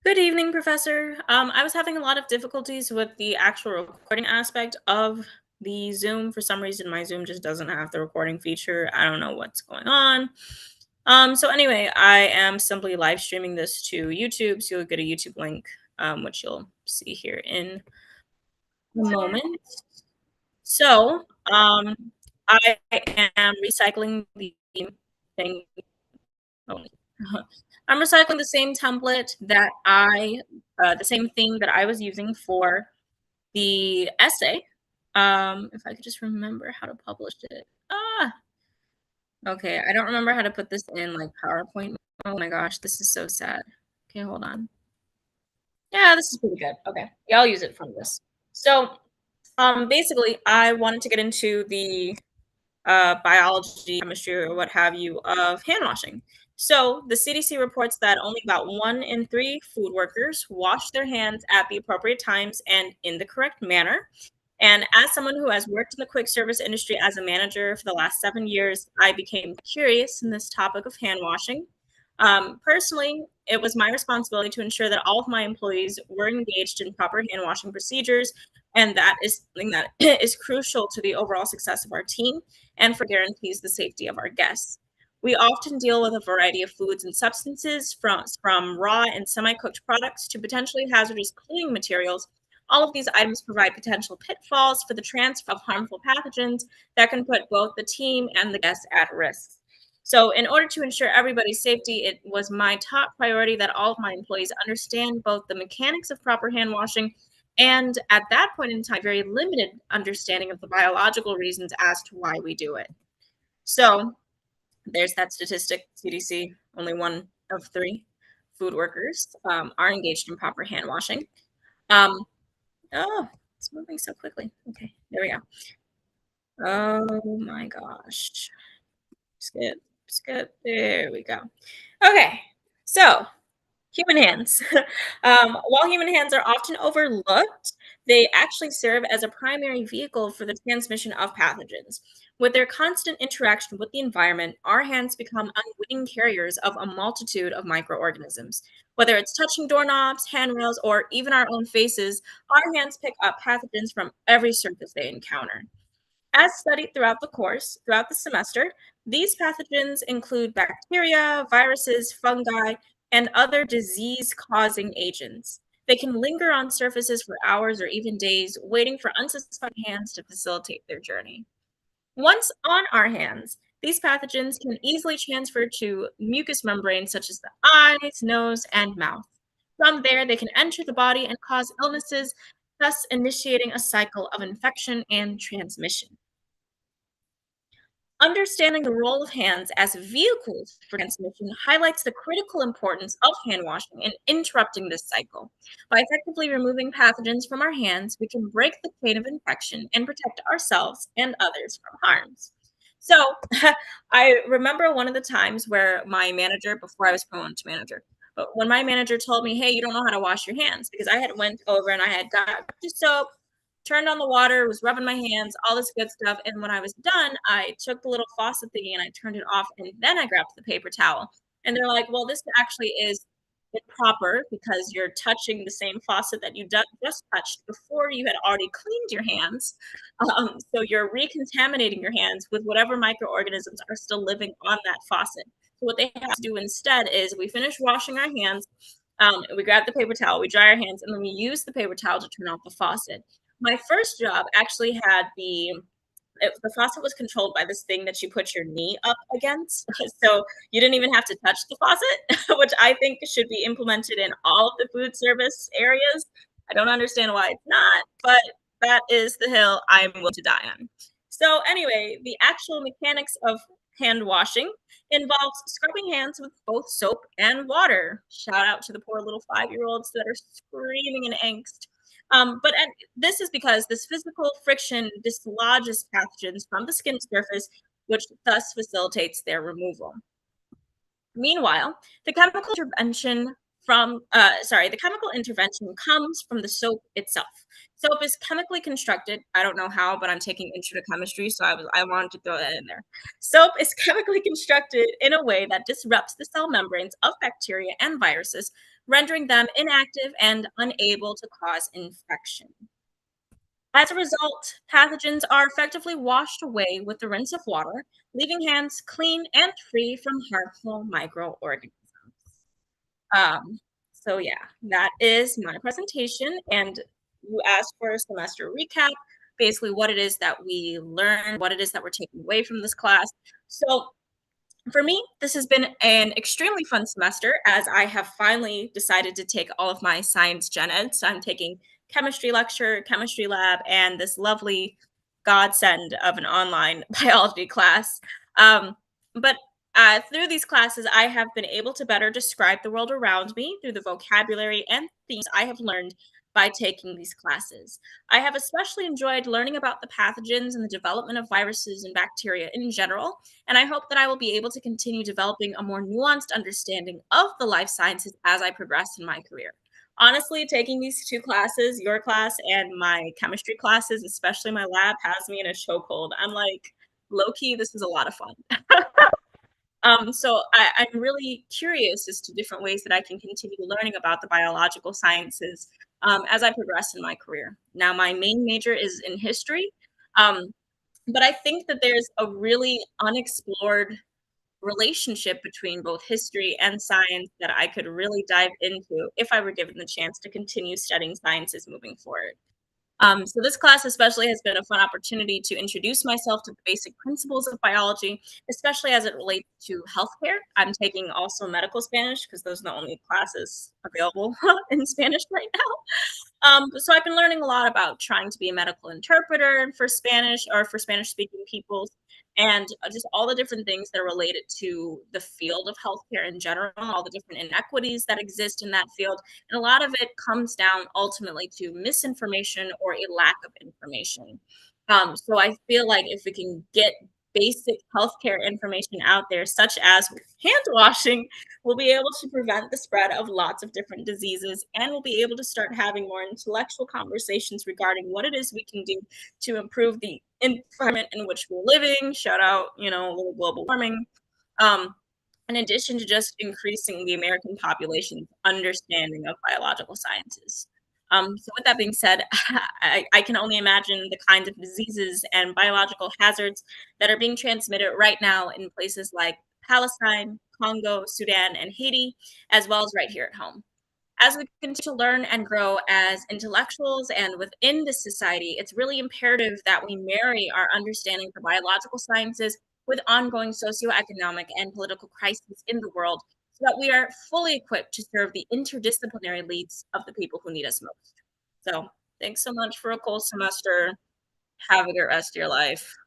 Good evening, Professor. I was having a lot of difficulties with the actual recording aspect of the Zoom. For some reason, my Zoom just doesn't have the recording feature. I don't know what's going on. So anyway, I am simply live streaming this to YouTube, so you'll get a YouTube link, which you'll see here in a moment. So, I am recycling the thing. Oh, I'm recycling the same template that the same thing that I was using for the essay. If I could just remember how to publish it. Okay. I don't remember how to put this in like PowerPoint. Oh my gosh, this is so sad. Okay, hold on. Yeah, this is pretty good. Okay. Yeah, I'll use it from this. So, basically, I wanted to get into the biology, chemistry, or what have you of hand washing. So the CDC reports that only about 1 in 3 food workers wash their hands at the appropriate times and in the correct manner. And as someone who has worked in the quick service industry as a manager for the last 7 years, I became curious in this topic of hand washing. Personally, it was my responsibility to ensure that all of my employees were engaged in proper hand washing procedures, and that is something that is crucial to the overall success of our team and for guarantees the safety of our guests. We often deal with a variety of foods and substances, from raw and semi-cooked products to potentially hazardous cleaning materials. All of these items provide potential pitfalls for the transfer of harmful pathogens that can put both the team and the guests at risk. So, in order to ensure everybody's safety, it was my top priority that all of my employees understand both the mechanics of proper hand washing and, at that point in time, very limited understanding of the biological reasons as to why we do it. So, there's that statistic, CDC, only 1 of 3 food workers are engaged in proper hand washing. Um, oh, it's moving so quickly. Okay, there we go. Oh my gosh. Skip, skip. There we go. Okay, so human hands. While human hands are often overlooked, they actually serve as a primary vehicle for the transmission of pathogens. With their constant interaction with the environment, our hands become unwitting carriers of a multitude of microorganisms. Whether it's touching doorknobs, handrails, or even our own faces, our hands pick up pathogens from every surface they encounter. As studied throughout the semester, these pathogens include bacteria, viruses, fungi, and other disease-causing agents. They can linger on surfaces for hours or even days, waiting for unsuspecting hands to facilitate their journey. Once on our hands, these pathogens can easily transfer to mucous membranes such as the eyes, nose, and mouth. From there, they can enter the body and cause illnesses, thus initiating a cycle of infection and transmission. Understanding the role of hands as vehicles for transmission highlights the critical importance of hand washing in interrupting this cycle. By effectively removing pathogens from our hands, we can break the chain of infection and protect ourselves and others from harms. So, I remember one of the times where my manager, before I was promoted to manager, but when my manager told me, "Hey, you don't know how to wash your hands," because I had went over and I had got the soap, turned on the water, was rubbing my hands, all this good stuff. And when I was done, I took the little faucet thingy and I turned it off. And then I grabbed the paper towel. And they're like, well, this actually is improper because you're touching the same faucet that you just touched before you had already cleaned your hands. So you're recontaminating your hands with whatever microorganisms are still living on that faucet. So what they have to do instead is we finish washing our hands, we grab the paper towel, we dry our hands, and then we use the paper towel to turn off the faucet. My first job actually had the faucet was controlled by this thing that you put your knee up against. So you didn't even have to touch the faucet, which I think should be implemented in all of the food service areas. I don't understand why it's not, but that is the hill I'm willing to die on. So anyway, the actual mechanics of hand washing involves scrubbing hands with both soap and water. Shout out to the poor little 5-year-olds that are screaming in angst. But this is because this physical friction dislodges pathogens from the skin surface, which thus facilitates their removal. Meanwhile, the chemical intervention comes from the soap itself. Soap is chemically constructed. I don't know how, but I'm taking intro to chemistry, so I wanted to throw that in there. Soap is chemically constructed in a way that disrupts the cell membranes of bacteria and viruses, rendering them inactive and unable to cause infection. As a result, pathogens are effectively washed away with the rinse of water, leaving hands clean and free from harmful microorganisms. Um, so yeah, that is my presentation. And you asked for a semester recap, basically what it is that we learned, what it is that we're taking away from this class. So for me, this has been an extremely fun semester as I have finally decided to take all of my science gen ed. So I'm taking chemistry lecture, chemistry lab, and this lovely godsend of an online biology class. Um, but through these classes, I have been able to better describe the world around me through the vocabulary and themes I have learned by taking these classes. I have especially enjoyed learning about the pathogens and the development of viruses and bacteria in general, and I hope that I will be able to continue developing a more nuanced understanding of the life sciences as I progress in my career. Honestly, taking these two classes, your class and my chemistry classes, especially my lab, has me in a chokehold. I'm like, low key, this is a lot of fun. I'm really curious as to different ways that I can continue learning about the biological sciences as I progress in my career. Now, my main major is in history, um, but I think that there's a really unexplored relationship between both history and science that I could really dive into if I were given the chance to continue studying sciences moving forward. So this class especially has been a fun opportunity to introduce myself to the basic principles of biology, especially as it relates to healthcare. I'm taking also medical Spanish because those are the only classes available in Spanish right now. So I've been learning a lot about trying to be a medical interpreter for Spanish or for Spanish speaking peoples and just all the different things that are related to the field of healthcare in general, all the different inequities that exist in that field. And a lot of it comes down ultimately to misinformation or a lack of information. So I feel like if we can get basic healthcare information out there, such as hand washing, we'll be able to prevent the spread of lots of different diseases, and we'll be able to start having more intellectual conversations regarding what it is we can do to improve the environment in which we're living. Shout out, a little global warming. Um, in addition to just increasing the American population's understanding of biological sciences. So with that being said, I can only imagine the kinds of diseases and biological hazards that are being transmitted right now in places like Palestine, Congo, Sudan, and Haiti, as well as right here at home. As we continue to learn and grow as intellectuals and within this society, it's really imperative that we marry our understanding for biological sciences with ongoing socioeconomic and political crises in the world so that we are fully equipped to serve the interdisciplinary needs of the people who need us most. So, thanks so much for a cool semester. Have a good rest of your life.